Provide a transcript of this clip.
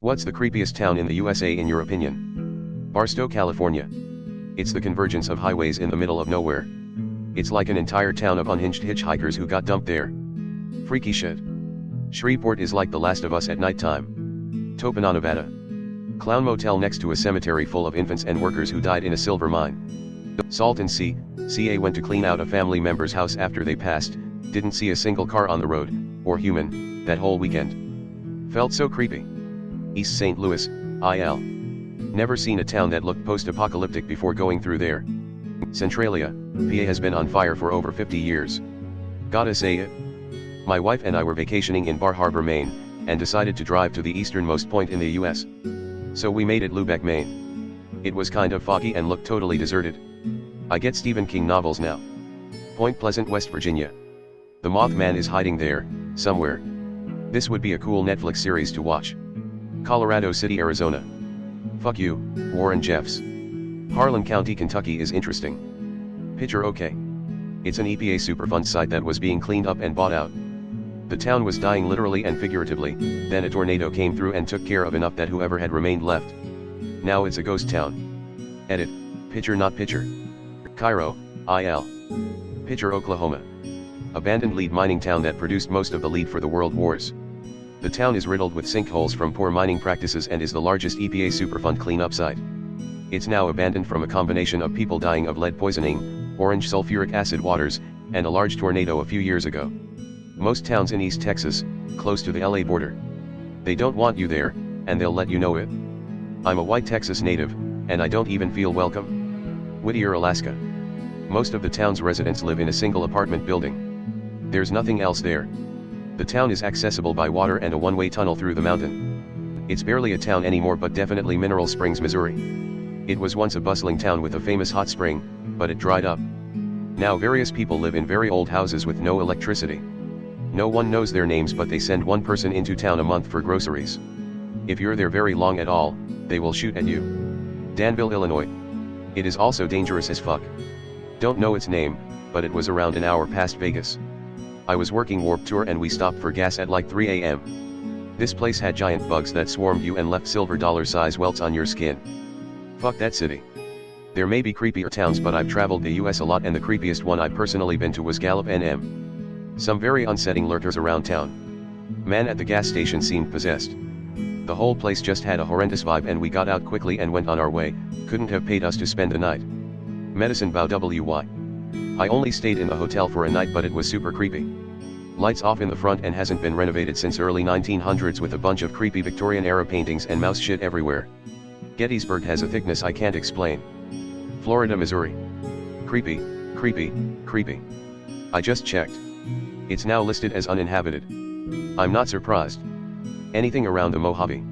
What's the creepiest town in the USA in your opinion? Barstow, California. It's the convergence of highways in the middle of nowhere. It's like an entire town of unhinged hitchhikers who got dumped there. Freaky shit. Shreveport is like The Last of Us at nighttime. Topeka, Nevada. Clown motel next to a cemetery full of infants and workers who died in a silver mine. Salton Sea, CA went to clean out a family member's house after they passed, didn't see a single car on the road, or human, that whole weekend. Felt so creepy. East St. Louis, IL. Never seen a town that looked post-apocalyptic before going through there. Centralia, PA has been on fire for over 50 years. Gotta say it. My wife and I were vacationing in Bar Harbor, Maine, and decided to drive to the easternmost point in the US. So we made it Lubec, Maine. It was kind of foggy and looked totally deserted. I get Stephen King novels now. Point Pleasant, West Virginia. The Mothman is hiding there, somewhere. This would be a cool Netflix series to watch. Colorado City, Arizona. Fuck you, Warren Jeffs. Harlan County, Kentucky is interesting. Picture okay. It's an EPA Superfund site that was being cleaned up and bought out. The town was dying literally and figuratively, then a tornado came through and took care of enough that whoever had remained left. Now it's a ghost town. Edit, picture not picture. Cairo, IL. Picture Oklahoma. Abandoned lead mining town that produced most of the lead for the world wars. The town is riddled with sinkholes from poor mining practices and is the largest EPA Superfund cleanup site. It's now abandoned from a combination of people dying of lead poisoning, orange sulfuric acid waters, and a large tornado a few years ago. Most towns in East Texas, close to the LA border. They don't want you there, and they'll let you know it. I'm a white Texas native, and I don't even feel welcome. Whittier, Alaska. Most of the town's residents live in a single apartment building. There's nothing else there. The town is accessible by water and a one-way tunnel through the mountain. It's barely a town anymore, but definitely Mineral Springs, Missouri. It was once a bustling town with a famous hot spring, but it dried up. Now various people live in very old houses with no electricity. No one knows their names, but they send one person into town a month for groceries. If you're there very long at all, they will shoot at you. Danville, Illinois. It is also dangerous as fuck. Don't know its name, but it was around an hour past Vegas. I was working Warped Tour and we stopped for gas at like 3 a.m. This place had giant bugs that swarmed you and left silver dollar-size welts on your skin. Fuck that city. There may be creepier towns, but I've traveled the US a lot and the creepiest one I've personally been to was Gallup, NM. Some very unsettling lurkers around town. Man at the gas station seemed possessed. The whole place just had a horrendous vibe and we got out quickly and went on our way, couldn't have paid us to spend the night. Medicine Bow WY. I only stayed in the hotel for a night, but it was super creepy. Lights off in the front and hasn't been renovated since early 1900s, with a bunch of creepy Victorian-era paintings and mouse shit everywhere. Gettysburg has a thickness I can't explain. Florida, Missouri. Creepy, creepy, creepy. I just checked. It's now listed as uninhabited. I'm not surprised. Anything around the Mojave.